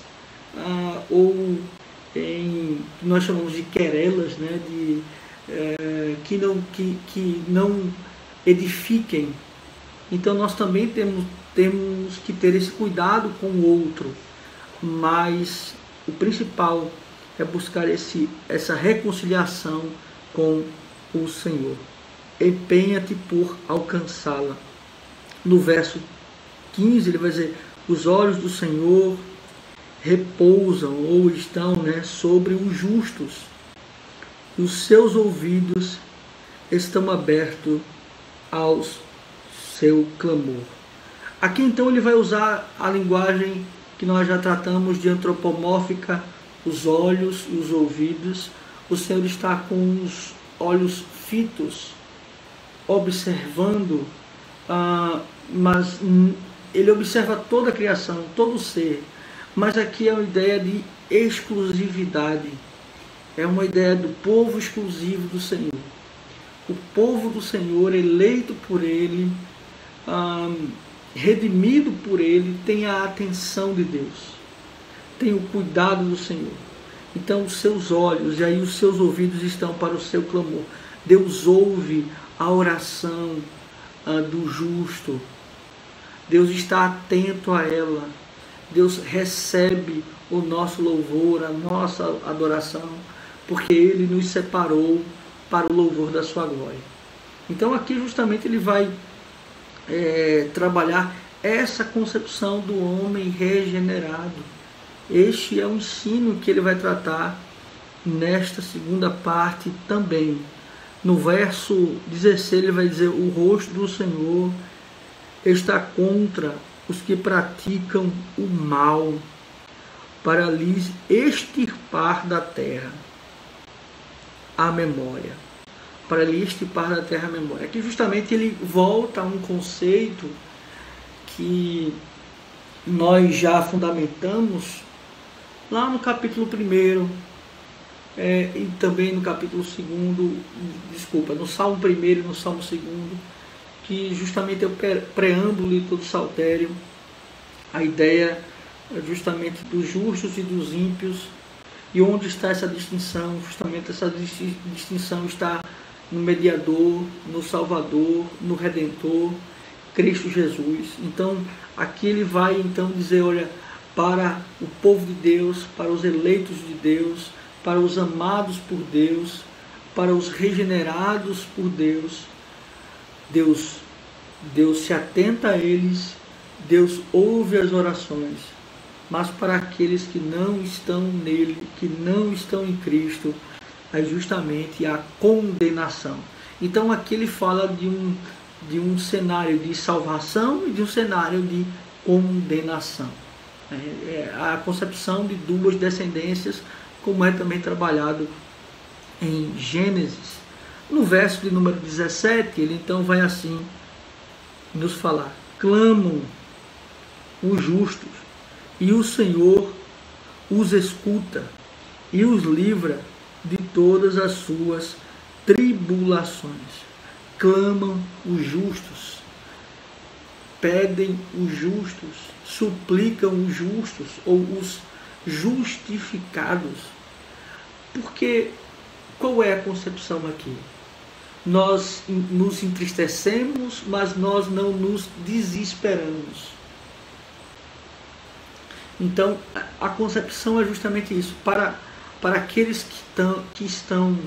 ou em que nós chamamos de querelas, né, que não edifiquem. Então nós também temos que ter esse cuidado com o outro, mas o principal é buscar essa reconciliação com o Senhor. Empenha-te por alcançá-la. No verso 15 ele vai dizer: os olhos do Senhor repousam ou estão, né, sobre os justos, e os seus ouvidos estão abertos ao seu clamor. Aqui então ele vai usar a linguagem que nós já tratamos de antropomórfica, os olhos e os ouvidos. O Senhor está com os olhos fitos, observando, mas ele observa toda a criação, todo o ser. Mas aqui é uma ideia de exclusividade, é uma ideia do povo exclusivo do Senhor. O povo do Senhor, eleito por Ele, redimido por Ele, tem a atenção de Deus, tem o cuidado do Senhor. Então os seus olhos e aí os seus ouvidos estão para o seu clamor. Deus ouve a oração do justo, Deus está atento a ela, Deus recebe o nosso louvor, a nossa adoração, porque Ele nos separou para o louvor da sua glória. Então aqui justamente ele vai trabalhar essa concepção do homem regenerado. Este é o ensino que ele vai tratar nesta segunda parte também. No verso 16 ele vai dizer: o rosto do Senhor está contra os que praticam o mal, para lhes extirpar da terra a memória. Para lhe extirpar da terra a memória. Aqui justamente ele volta a um conceito que nós já fundamentamos lá no capítulo 1, e também no capítulo 2, no Salmo 1 e no Salmo 2, que justamente é o preâmbulo do saltério, a ideia justamente dos justos e dos ímpios, e onde está essa distinção. Justamente essa distinção está no mediador, no Salvador, no Redentor, Cristo Jesus. Então aqui ele vai então dizer, olha, para o povo de Deus, para os eleitos de Deus, para os amados por Deus, para os regenerados por Deus, Deus se atenta a eles, Deus ouve as orações, mas para aqueles que não estão nele, que não estão em Cristo, é justamente a condenação. Então aqui ele fala de um cenário de salvação e de um cenário de condenação. É a concepção de duas descendências, como é também trabalhado em Gênesis. No verso de número 17, ele então vai assim nos falar: clamam os justos, e o Senhor os escuta e os livra de todas as suas tribulações. Clamam os justos, pedem os justos, suplicam os justos, ou os justificados. Porque qual é a concepção aqui? Nós nos entristecemos, mas nós não nos desesperamos. Então a concepção é justamente isso. Para aqueles que estão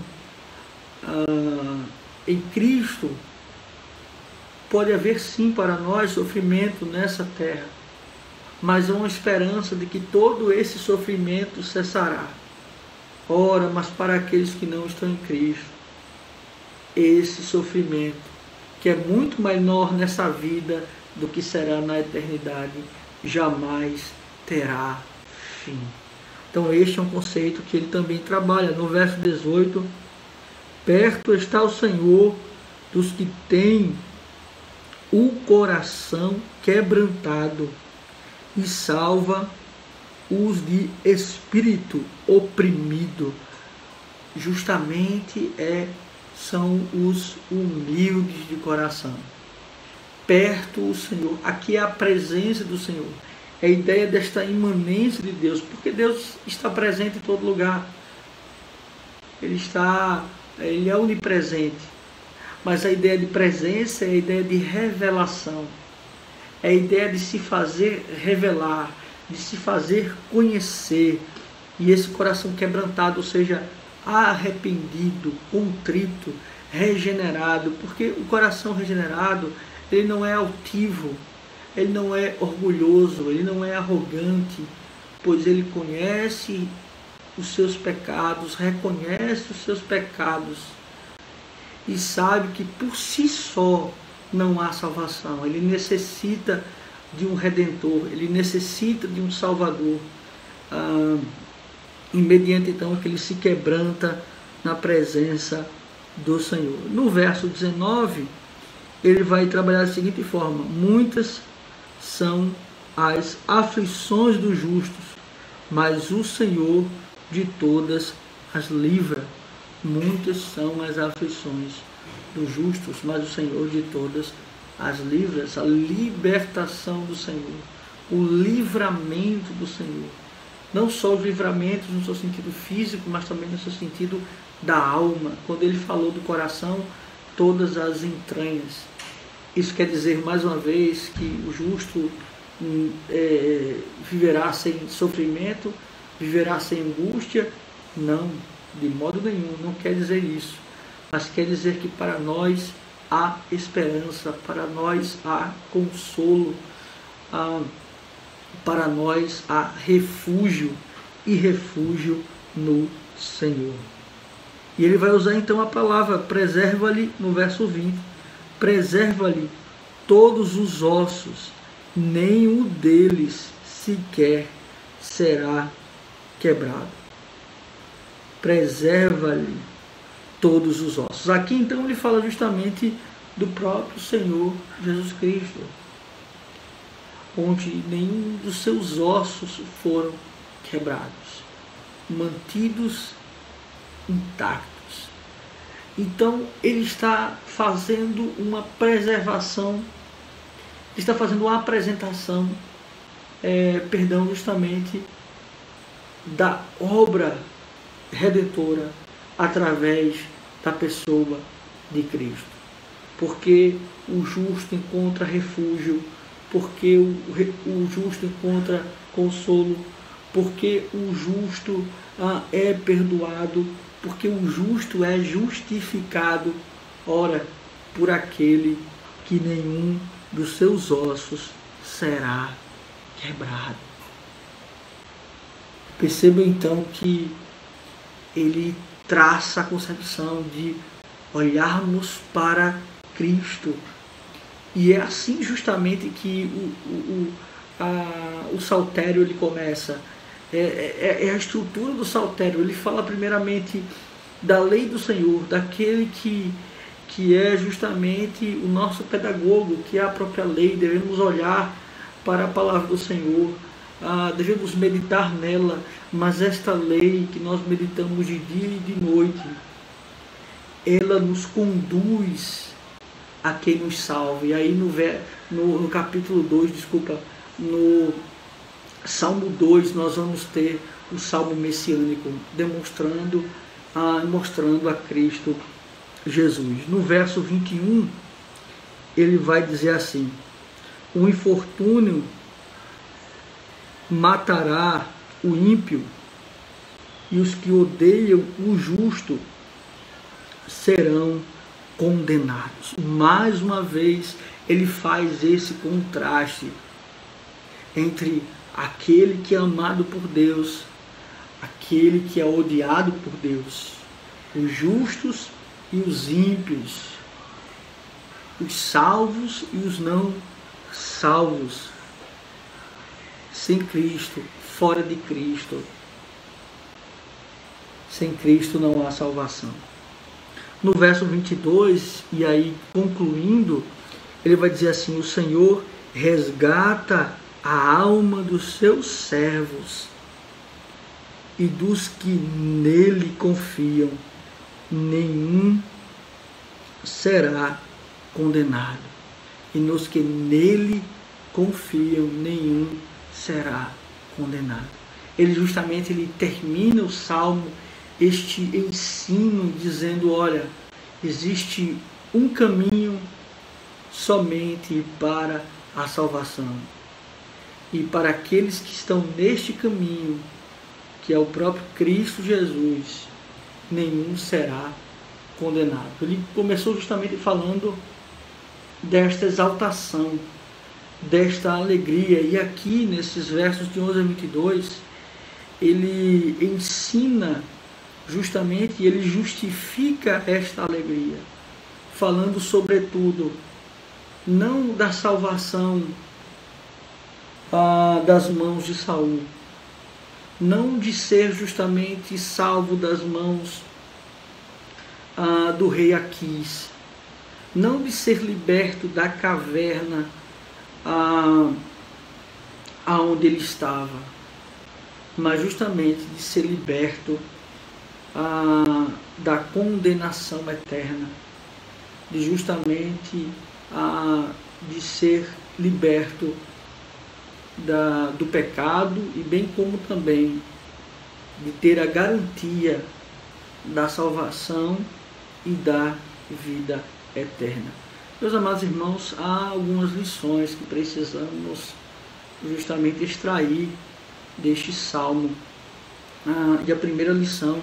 em Cristo, pode haver sim para nós sofrimento nessa terra, mas há uma esperança de que todo esse sofrimento cessará. Ora, mas para aqueles que não estão em Cristo, esse sofrimento, que é muito menor nessa vida do que será na eternidade, jamais terá fim. Então este é um conceito que ele também trabalha. No verso 18, perto está o Senhor dos que têm o coração quebrantado e salva os de espírito oprimido. Justamente são os humildes de coração. Perto o Senhor, aqui é a presença do Senhor. É a ideia desta imanência de Deus, porque Deus está presente em todo lugar. Ele é onipresente. Mas a ideia de presença é a ideia de revelação. É a ideia de se fazer revelar, de se fazer conhecer. E esse coração quebrantado, ou seja, arrependido, contrito, regenerado. Porque o coração regenerado, ele não é altivo, ele não é orgulhoso, ele não é arrogante, pois ele conhece os seus pecados, reconhece os seus pecados e sabe que por si só não há salvação. Ele necessita de um Redentor, ele necessita de um Salvador. E mediante então que ele se quebranta na presença do Senhor. No verso 19, ele vai trabalhar da seguinte forma: muitas são as aflições dos justos, mas o Senhor de todas as livra. Muitas são as aflições dos justos, mas o Senhor de todas as livra. A libertação do Senhor, o livramento do Senhor. Não só os livramentos no seu sentido físico, mas também no seu sentido da alma. Quando ele falou do coração, todas as entranhas. Isso quer dizer, mais uma vez, que o justo viverá sem sofrimento, viverá sem angústia? Não, de modo nenhum, não quer dizer isso. Mas quer dizer que para nós há esperança, para nós há consolo, para nós há refúgio, e refúgio no Senhor. E ele vai usar então a palavra preserva-lhe no verso 20. Preserva-lhe todos os ossos, nenhum deles sequer será quebrado. Preserva-lhe todos os ossos. Aqui então ele fala justamente do próprio Senhor Jesus Cristo, onde nenhum dos seus ossos foram quebrados. mantidos intactos. Então, ele está fazendo uma preservação, está fazendo uma apresentação, justamente da obra redentora através da pessoa de Cristo. Porque o justo encontra refúgio, porque o justo encontra consolo, porque o justo é perdoado, porque o justo é justificado, ora, por aquele que nenhum dos seus ossos será quebrado. Perceba então que ele traça a concepção de olharmos para Cristo. E é assim justamente que o saltério ele começa. É a estrutura do saltério. Ele fala primeiramente da lei do Senhor, daquele que é justamente o nosso pedagogo, que é a própria lei. Devemos olhar para a palavra do Senhor, devemos meditar nela, mas esta lei que nós meditamos de dia e de noite, ela nos conduz a quem nos salva. E aí no capítulo 2, no Salmo 2, nós vamos ter o Salmo messiânico, mostrando a Cristo Jesus. No verso 21, ele vai dizer assim: o infortúnio matará o ímpio, e os que odeiam o justo serão condenados. Mais uma vez, ele faz esse contraste entre aquele que é amado por Deus, aquele que é odiado por Deus, os justos e os ímpios, os salvos e os não salvos, sem Cristo, fora de Cristo. Sem Cristo não há salvação. No verso 22, e aí concluindo, ele vai dizer assim: o Senhor resgata a alma dos seus servos e dos que nele confiam, nenhum será condenado. E nos que nele confiam, nenhum será condenado. Ele termina o Salmo, este ensino, dizendo: olha, existe um caminho somente para a salvação. E para aqueles que estão neste caminho, que é o próprio Cristo Jesus, nenhum será condenado. Ele começou justamente falando desta exaltação, desta alegria. E aqui, nesses versos de 11 a 22, ele ensina justamente, ele justifica esta alegria, falando sobretudo, não da salvação das mãos de Saul, não de ser justamente salvo das mãos do rei Aquis, não de ser liberto da caverna aonde ele estava, mas justamente de ser liberto da condenação eterna, de ser liberto do pecado, e bem como também de ter a garantia da salvação e da vida eterna. Meus amados irmãos, há algumas lições que precisamos justamente extrair deste salmo. E a primeira lição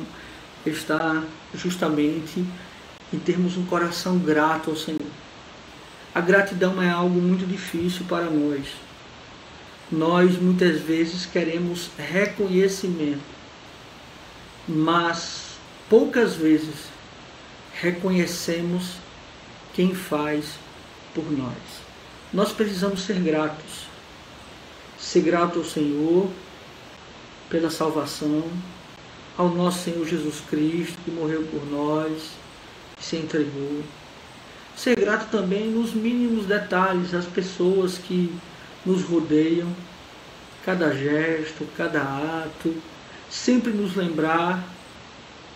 está justamente em termos um coração grato ao Senhor. A gratidão é algo muito difícil para nós. Nós muitas vezes queremos reconhecimento, mas poucas vezes reconhecemos quem faz por nós. Nós precisamos ser gratos. Ser grato ao Senhor pela salvação, ao nosso Senhor Jesus Cristo, que morreu por nós, que se entregou. Ser grato também nos mínimos detalhes, às pessoas que nos rodeiam, cada gesto, cada ato, sempre nos lembrar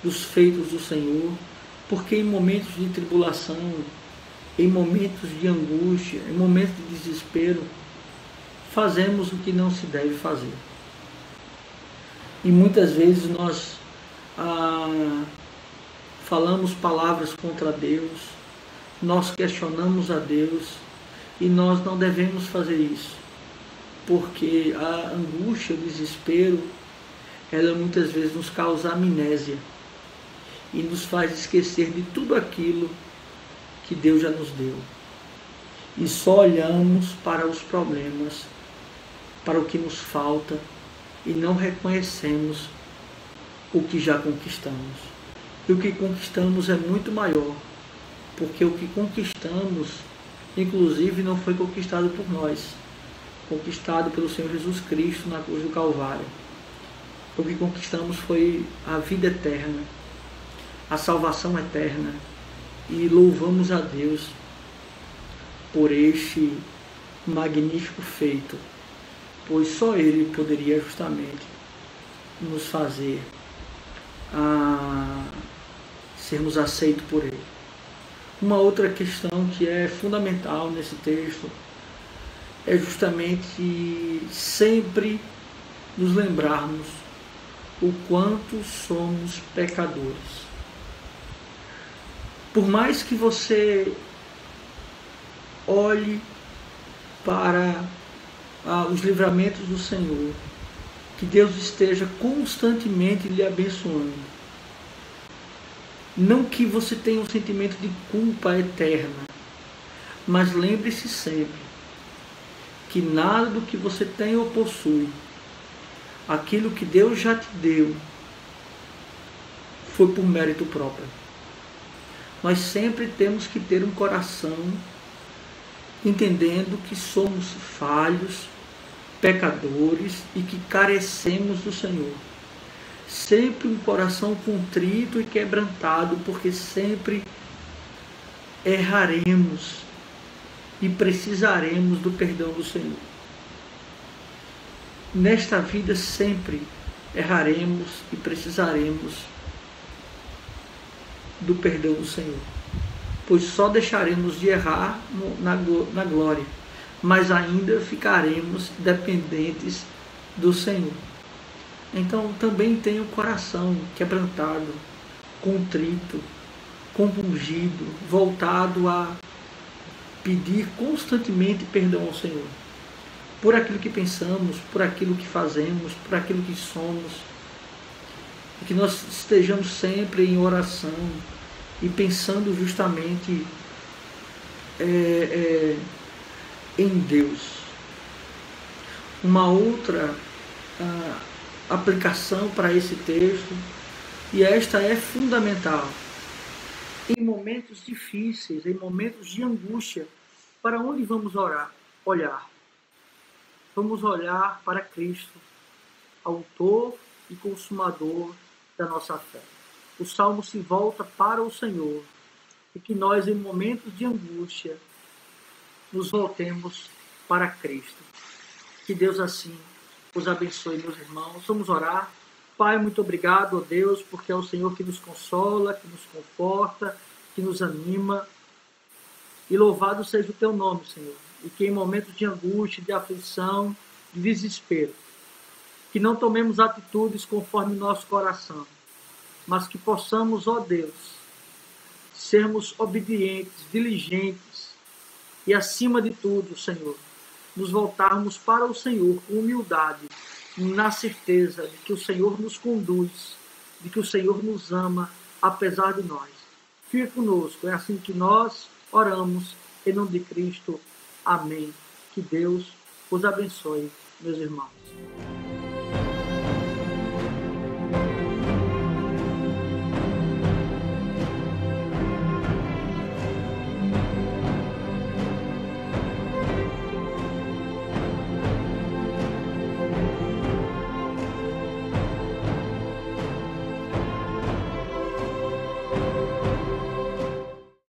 dos feitos do Senhor, porque em momentos de tribulação, em momentos de angústia, em momentos de desespero, fazemos o que não se deve fazer. E muitas vezes nós falamos palavras contra Deus, nós questionamos a Deus, e nós não devemos fazer isso, porque a angústia, o desespero, ela muitas vezes nos causa amnésia e nos faz esquecer de tudo aquilo que Deus já nos deu. E só olhamos para os problemas, para o que nos falta, e não reconhecemos o que já conquistamos. E o que conquistamos é muito maior, porque o que conquistamos, inclusive, não foi conquistado por nós, conquistado pelo Senhor Jesus Cristo na cruz do Calvário. O que conquistamos foi a vida eterna, a salvação eterna, e louvamos a Deus por este magnífico feito, pois só Ele poderia justamente nos fazer sermos aceitos por Ele. Uma outra questão que é fundamental nesse texto é justamente sempre nos lembrarmos o quanto somos pecadores. Por mais que você olhe para os livramentos do Senhor, que Deus esteja constantemente lhe abençoando, não que você tenha um sentimento de culpa eterna, mas lembre-se sempre que nada do que você tem ou possui, aquilo que Deus já te deu, foi por mérito próprio. Nós sempre temos que ter um coração entendendo que somos falhos, pecadores e que carecemos do Senhor. Sempre um coração contrito e quebrantado, porque sempre erraremos e precisaremos do perdão do Senhor. Nesta vida sempre erraremos e precisaremos do perdão do Senhor, pois só deixaremos de errar na glória, mas ainda ficaremos dependentes do Senhor. Então também tenha o coração quebrantado, contrito, compungido, voltado a pedir constantemente perdão ao Senhor, por aquilo que pensamos, por aquilo que fazemos, por aquilo que somos, e que nós estejamos sempre em oração e pensando justamente em Deus. Uma outra aplicação para esse texto, e esta é fundamental: em momentos difíceis, em momentos de angústia, para onde vamos olhar? Vamos olhar para Cristo, autor e consumador da nossa fé. O Salmo se volta para o Senhor, e que nós, em momentos de angústia, nos voltemos para Cristo. Que Deus assim os abençoe, meus irmãos. Vamos orar. Pai, muito obrigado, ó Deus, porque é o Senhor que nos consola, que nos conforta, que nos anima. E louvado seja o teu nome, Senhor. E que em momentos de angústia, de aflição, de desespero, que não tomemos atitudes conforme nosso coração, mas que possamos, ó Deus, sermos obedientes, diligentes e, acima de tudo, Senhor, nos voltarmos para o Senhor com humildade, na certeza de que o Senhor nos conduz, de que o Senhor nos ama, apesar de nós. Fique conosco, é assim que nós oramos, em nome de Cristo. Amém. Que Deus os abençoe, meus irmãos.